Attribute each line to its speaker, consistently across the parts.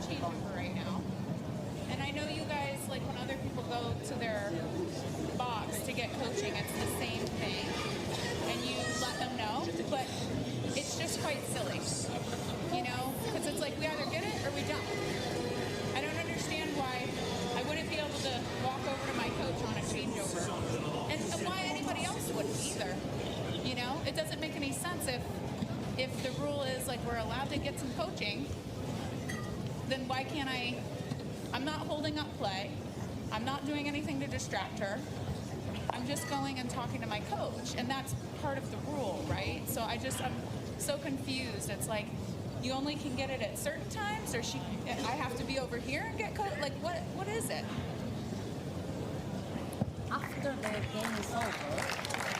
Speaker 1: changeover right now. And I know you guys, like when other people go to their box to get coaching, it's the same thing. And you let them know, but it's just quite silly, you know? Because it's like we either get it or we don't. I don't understand why I wouldn't be able to walk over to my coach on a changeover. And why anybody else wouldn't either. You know? It doesn't make any sense if the rule is like we're allowed to get some coaching, then why can't I'm not holding up play. I'm not doing anything to distract her. I'm just going and talking to my coach, and that's part of the rule, right? So I'm so confused. It's like you only can get it at certain times, or I have to be over here and get coach. Like what is it?
Speaker 2: After the game is over,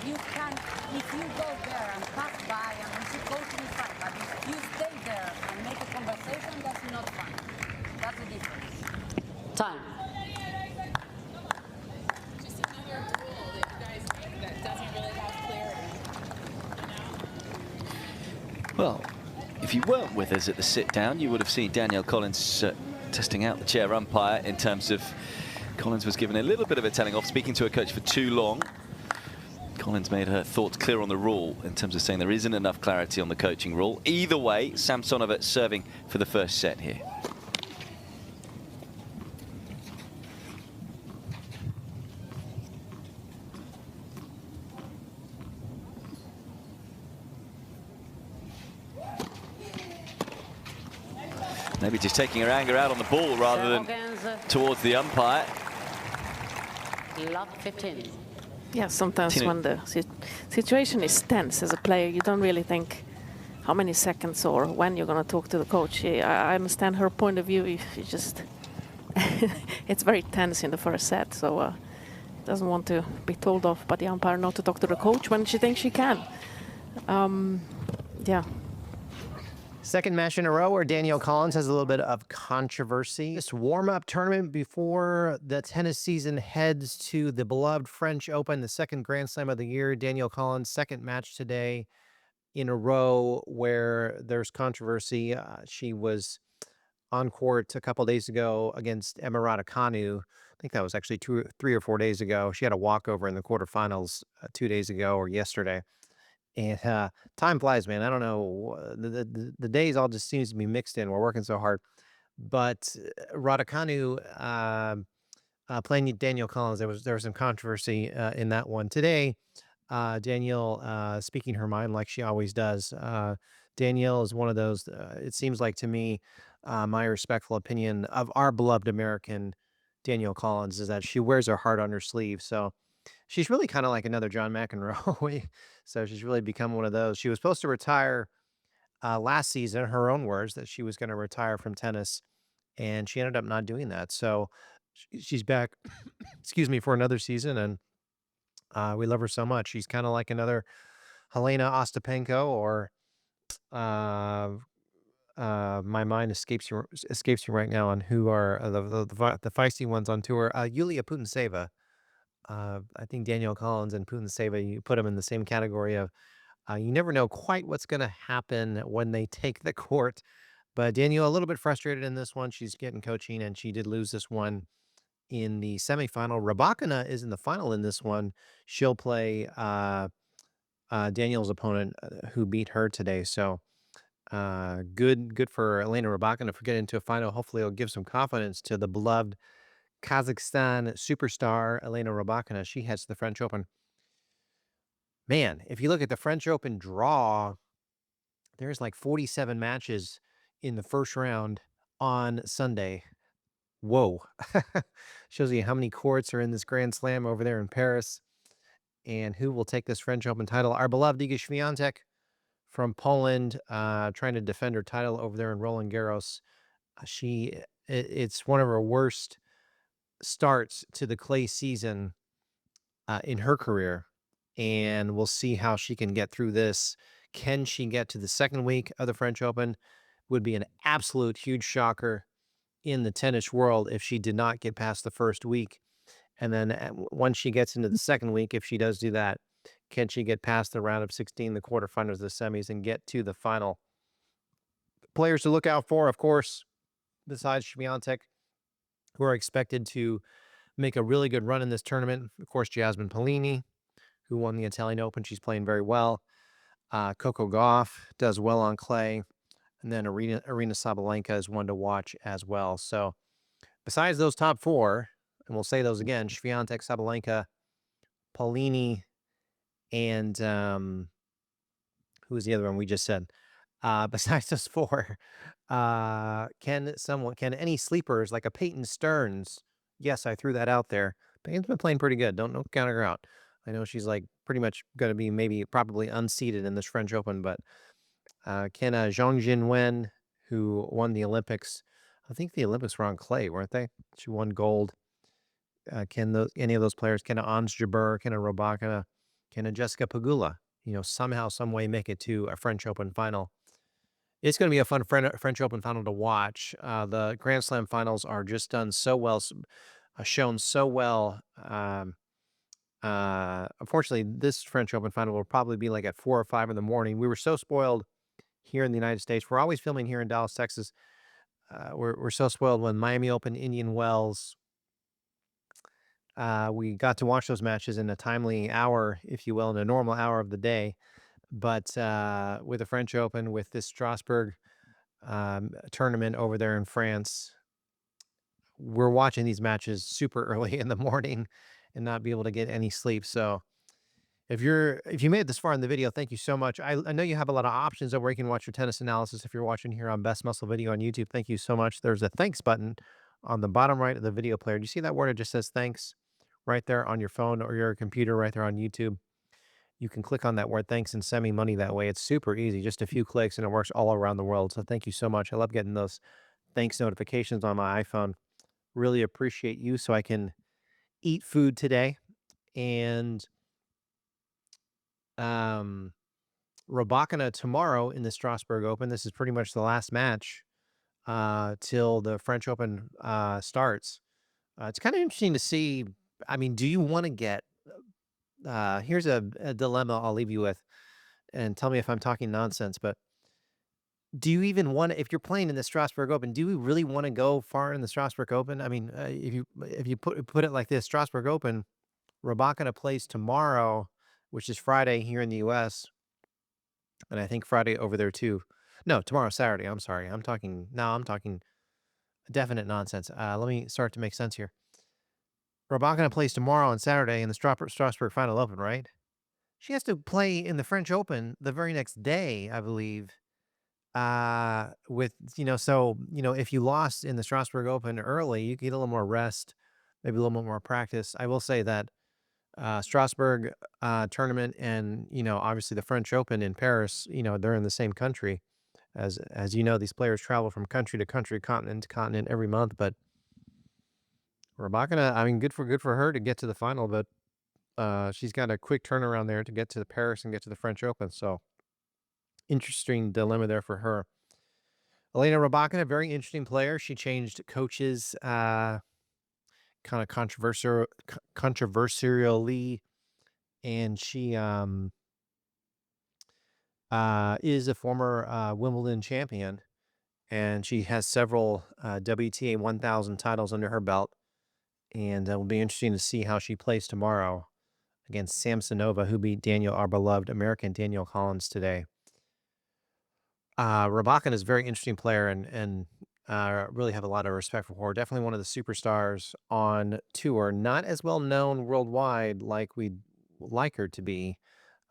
Speaker 2: you can, if you go there and pass by and you see coaching is fine, but if you stay there and make a conversation, that's not fine. That's the difference. Time.
Speaker 1: Just another rule that you guys make that doesn't really have clarity. You know?
Speaker 3: Well, if you weren't with us at the sit-down, you would have seen Danielle Collins testing out the chair umpire in terms of Collins was given a little bit of a telling off, speaking to her coach for too long. Collins made her thoughts clear on the rule in terms of saying there isn't enough clarity on the coaching rule. Either way, Samsonova serving for the first set here. Maybe just taking her anger out on the ball rather than towards the umpire.
Speaker 2: Love 15.
Speaker 4: Yeah, sometimes when the situation is tense as a player, you don't really think how many seconds or when you're going to talk to the coach. I understand her point of view. If you just it's very tense in the first set, so doesn't want to be told off by the umpire not to talk to the coach when she thinks she can. Yeah.
Speaker 5: Second match in a row where Danielle Collins has a little bit of controversy. This warm-up tournament before the tennis season heads to the beloved French Open, the second Grand Slam of the year. Danielle Collins' second match today in a row where there's controversy. She was on court a couple days ago against Emma Raducanu. I think that was actually 3 or 4 days ago. She had a walkover in the quarterfinals 2 days ago or yesterday. And time flies, man. I don't know. The days all just seems to be mixed in. We're working so hard. But Raducanu playing Danielle Collins, there was some controversy in that one. Today, Danielle speaking her mind like she always does. Danielle is one of those, it seems like to me, my respectful opinion of our beloved American Danielle Collins is that she wears her heart on her sleeve. So she's really kind of like another John McEnroe. So she's really become one of those. She was supposed to retire last season, her own words, that she was going to retire from tennis, and she ended up not doing that. So she's back, excuse me, for another season, and we love her so much. She's kind of like another Helena Ostapenko, or my mind escapes me right now on who are the feisty ones on tour. Yulia Putintseva. I think Danielle Collins and Putintseva, you put them in the same category of you never know quite what's going to happen when they take the court. But Danielle, a little bit frustrated in this one. She's getting coaching, and she did lose this one in the semifinal. Rybakina is in the final in this one. She'll play Danielle's opponent, who beat her today. So good for Elena Rybakina for getting into a final. Hopefully, it'll give some confidence to the beloved Kazakhstan superstar Elena Rybakina. She heads to the French Open. Man, if you look at the French Open draw, there's like 47 matches in the first round on Sunday. Whoa. Shows you how many courts are in this Grand Slam over there in Paris, and who will take this French Open title. Our beloved Iga Świątek from Poland, trying to defend her title over there in Roland Garros. It's one of her worst starts to the clay season in her career, and we'll see how she can get through this. Can she get to the second week of the French Open? Would be an absolute huge shocker in the tennis world if she did not get past the first week. And then once she gets into the second week, if she does do that, can she get past the round of 16, the quarterfinals, the semis, and get to the final? Players to look out for, of course, besides Swiatek who are expected to make a really good run in this tournament. Of course, Jasmine Polini, who won the Italian Open. She's playing very well. Coco Gauff does well on clay. And then Arena Sabalenka is one to watch as well. So besides those top four, and we'll say those again, Swiatek, Sabalenka, Polini, and who was the other one we just said? Besides those four, can any sleepers like a Peyton Stearns? Yes, I threw that out there. Peyton's been playing pretty good. Don't count her out. I know she's like pretty much going to be probably unseeded in this French Open, but can Zhang Jinwen, who won the Olympics, I think the Olympics were on clay, weren't they? She won gold. Can any of those players, can Ons Jabeur, can Rybakina, can Jessica Pegula, somehow, some way make it to a French Open final? It's going to be a fun French Open final to watch. The Grand Slam finals are just done so well, shown so well. Unfortunately, this French Open final will probably be like at 4 or 5 in the morning. We were so spoiled here in the United States. We're always filming here in Dallas, Texas. We're so spoiled when Miami Open, Indian Wells. We got to watch those matches in a timely hour, if you will, in a normal hour of the day. But with the French Open, with this Strasbourg tournament over there in France, we're watching these matches super early in the morning and not be able to get any sleep. So if you made it this far in the video, thank you so much. I know you have a lot of options of where you can watch your tennis analysis. If you're watching here on Best Muscle Video on YouTube, thank you so much. There's a thanks button on the bottom right of the video player. Do you see that word? It just says thanks right there on your phone or your computer right there on YouTube. You can click on that word thanks and send me money that way. It's super easy, just a few clicks, and it works all around the world. So thank you so much. I love getting those thanks notifications on my iPhone. Really appreciate you so I can eat food today. And Rybakina tomorrow in the Strasbourg Open. This is pretty much the last match till the French Open starts. It's kind of interesting to see. I mean, do you want to get... here's a dilemma I'll leave you with, and tell me if I'm talking nonsense, but do you even want to, if you're playing in the Strasbourg Open, do we really want to go far in the Strasbourg Open? I mean, if you put it like this, Strasbourg Open, Rybakina plays tomorrow, which is Friday here in the U.S., and I think Friday over there too. No, tomorrow's Saturday. I'm sorry. I'm talking definite nonsense. Let me start to make sense here. Rybakina plays tomorrow on Saturday in the Strasbourg Final Open, right? She has to play in the French Open the very next day, I believe. If you lost in the Strasbourg Open early, you get a little more rest, maybe a little bit more practice. I will say that Strasbourg tournament and, obviously the French Open in Paris, they're in the same country. As you know, these players travel from country to country, continent to continent every month. But Rybakina, I mean, good for her to get to the final, but she's got a quick turnaround there to get to Paris and get to the French Open. So interesting dilemma there for her. Elena Rybakina, very interesting player. She changed coaches kind of controversially, and she is a former Wimbledon champion, and she has several WTA 1000 titles under her belt, and it will be interesting to see how she plays tomorrow against Samsonova, who beat our beloved American Danielle Collins today. Rybakina is a very interesting player, and really have a lot of respect for her. Definitely one of the superstars on tour. Not as well known worldwide like we'd like her to be.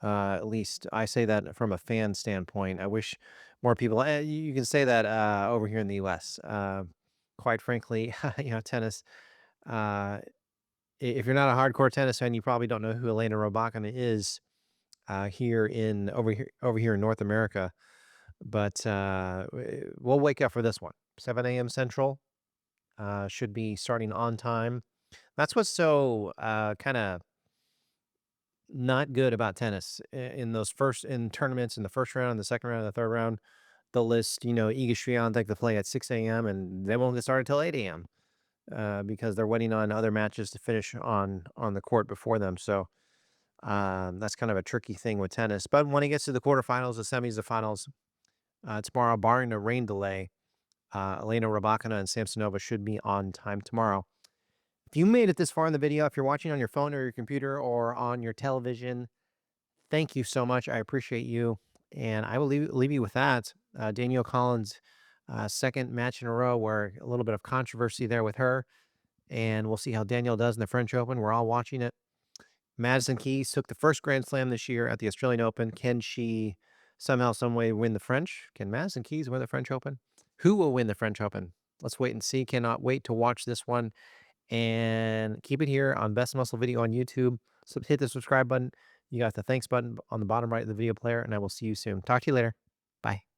Speaker 5: At least I say that from a fan standpoint. I wish more people... you can say that over here in the U.S. Quite frankly, tennis... if you're not a hardcore tennis fan, you probably don't know who Elena Rybakina is over here in North America. But we'll wake up for this one. 7 a.m. Central. Should be starting on time. That's what's so kind of not good about tennis in tournaments, in the first round, the second round, the third round. The list, Iga Swiatek to play at 6 a.m. and they won't get started till 8 a.m. Because they're waiting on other matches to finish on the court before them. So that's kind of a tricky thing with tennis. But when it gets to the quarterfinals, the semis, the finals, tomorrow, barring a rain delay, Elena Rybakina and Samsonova should be on time tomorrow. If you made it this far in the video, if you're watching on your phone or your computer or on your television, thank you so much. I appreciate you. And I will leave you with that. Danielle Collins, second match in a row where a little bit of controversy there with her. And we'll see how Danielle does in the French Open. We're all watching it. Madison Keys took the first Grand Slam this year at the Australian Open. Can she somehow, some way win the French? Can Madison Keys win the French Open? Who will win the French Open? Let's wait and see. Cannot wait to watch this one. And keep it here on Best Muscle Video on YouTube. So hit the subscribe button. You got the thanks button on the bottom right of the video player, and I will see you soon. Talk to you later. Bye.